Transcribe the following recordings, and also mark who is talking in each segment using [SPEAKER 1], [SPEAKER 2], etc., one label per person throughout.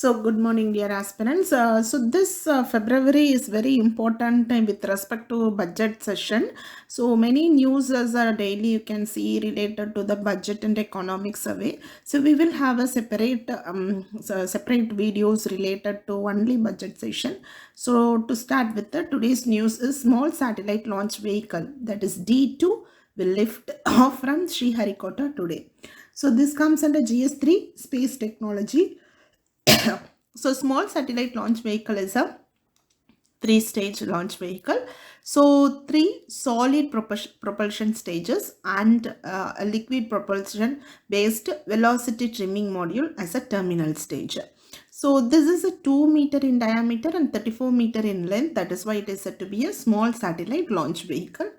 [SPEAKER 1] So, good morning, dear aspirants. This February is very important with respect to budget session. So, many news are daily you can see related to the budget and economic survey. So, we will have a separate videos related to only budget session. So, to start with, today's news is small satellite launch vehicle, that is D2, will lift off from Sriharikota today. So, this comes under GS3 space technology. So small satellite launch vehicle is a three-stage launch vehicle. So three solid propulsion stages and a liquid propulsion based velocity trimming module as a terminal stage. So this is a 2 meter in diameter and 34 meter in length. That is why it is said to be a small satellite launch vehicle.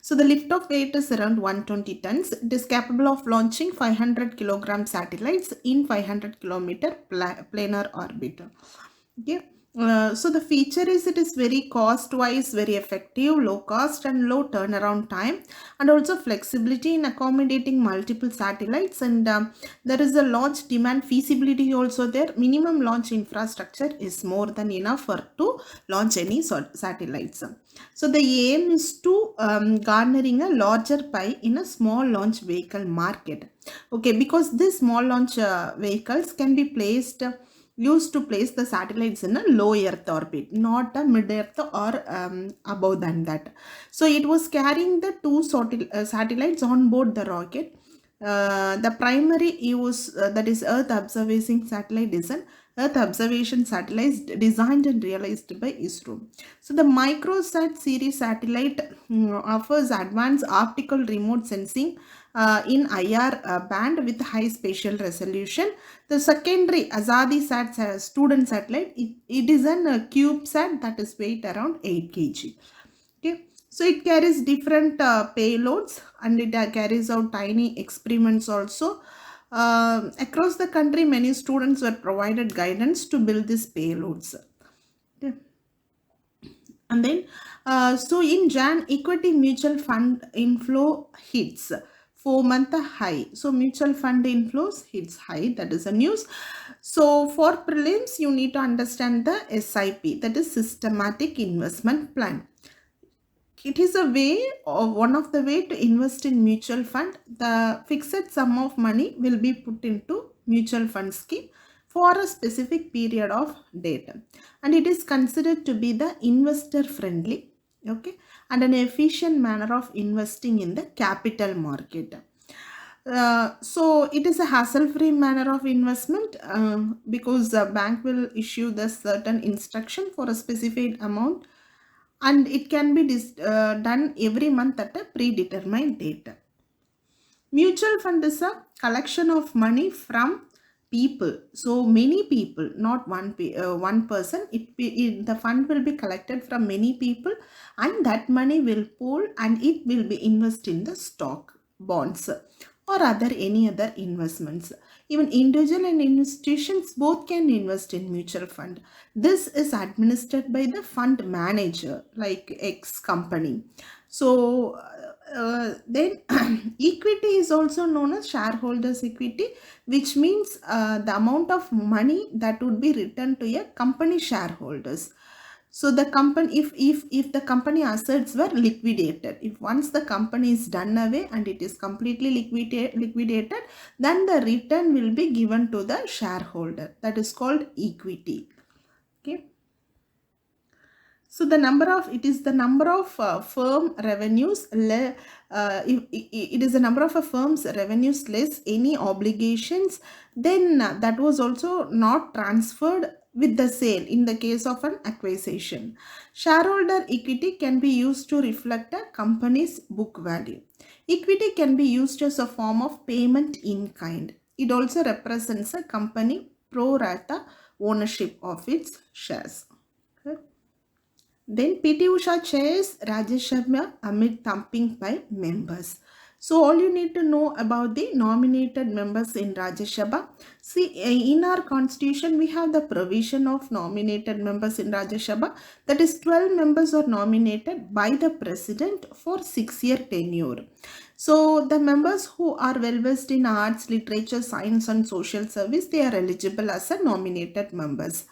[SPEAKER 1] So the liftoff weight is around 120 tons. It is capable of launching 500 kilogram satellites in 500 kilometer planar orbit. Okay. So the feature is it is very cost wise, very effective, low cost and low turnaround time, and also flexibility in accommodating multiple satellites, and there is a launch demand feasibility also there. Minimum launch infrastructure is more than enough for to launch any satellites. So the aim is to garnering a larger pie in a small launch vehicle market. Okay, because these small launch vehicles can be used to place the satellites in a low earth orbit, not a mid earth or above than that. So it was carrying the two satellites on board the rocket. The primary use, that is earth observation satellite, is an earth observation satellite designed and realized by ISRO. So the microsat series satellite offers advanced optical remote sensing in IR band with high spatial resolution. The secondary Azadi Sat student satellite, it is an CubeSat that is weight around 8 kg. Okay, so it carries different payloads, and it carries out tiny experiments also. Across the country, many students were provided guidance to build these payloads. Okay. And then, so in Jan, equity mutual fund inflow hits 4-month high. So mutual fund inflows hits high. That is a news. So for prelims, you need to understand the SIP, that is systematic investment plan. It is a way, or one of the way, to invest in mutual fund. The fixed sum of money will be put into mutual fund scheme for a specific period of data, and it is considered to be the investor friendly, okay, and an efficient manner of investing in the capital market. So it is a hassle-free manner of investment because the bank will issue the certain instruction for a specified amount, and it can be done every month at a predetermined date. Mutual fund is a collection of money from people. So many people, not one person. The fund will be collected from many people, and that money will pool and it will be invested in the stock, bonds, or any other investments. Even individual and institutions both can invest in mutual fund. This is administered by the fund manager, like X company. So then equity is also known as shareholders equity, which means the amount of money that would be returned to a company shareholders. So the company, if the company assets were liquidated, if once the company is done away and it is completely liquidated, then the return will be given to the shareholder. That is called equity. Okay. So it is the number of firm revenues. It is the number of a firm's revenues less any obligations. Then that was also not transferred with the sale in the case of an acquisition. Shareholder equity can be used to reflect a company's book value. Equity can be used as a form of payment in kind. It also represents a company pro rata ownership of its shares. Okay. Then PT Usha chairs Rajya Sabha amid thumping by members. So all you need to know about the nominated members in Rajya Sabha. See, in our constitution, we have the provision of nominated members in Rajya Sabha. That is 12 members are nominated by the president for 6-year tenure. So the members who are well versed in arts, literature, science, and social service, they are eligible as a nominated members.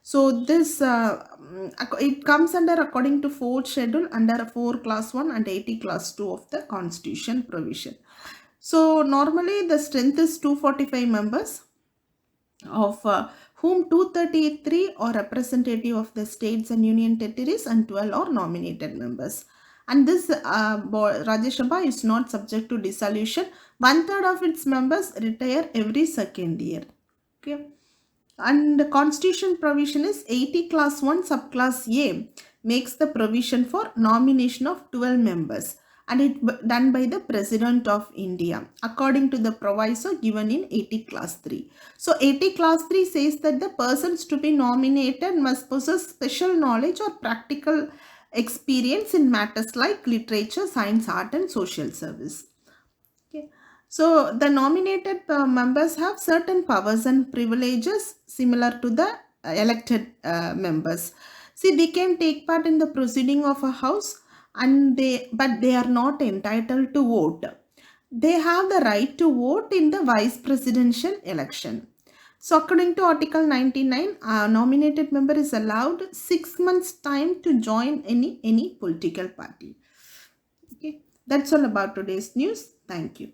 [SPEAKER 1] So this it comes under according to fourth schedule under 4 class 1 and 80 class 2 of the constitution provision. So normally the strength is 245 members, of whom 233 are representative of the states and union territories and 12 are nominated members. And this Rajya Sabha is not subject to dissolution. One third of its members retire every second year. Okay. And the constitution provision is 80 class 1 subclass A makes the provision for nomination of 12 members, and it done by the President of India according to the proviso given in 80 class 3. So 80 class 3 says that the persons to be nominated must possess special knowledge or practical experience in matters like literature, science, art, and social service. Okay. So the nominated members have certain powers and privileges similar to the elected members. See, they can take part in the proceeding of a house, but they are not entitled to vote. They have the right to vote in the vice presidential election. So according to Article 99, a nominated member is allowed 6 months time to join any political party. Okay, that's all about today's news. Thank you.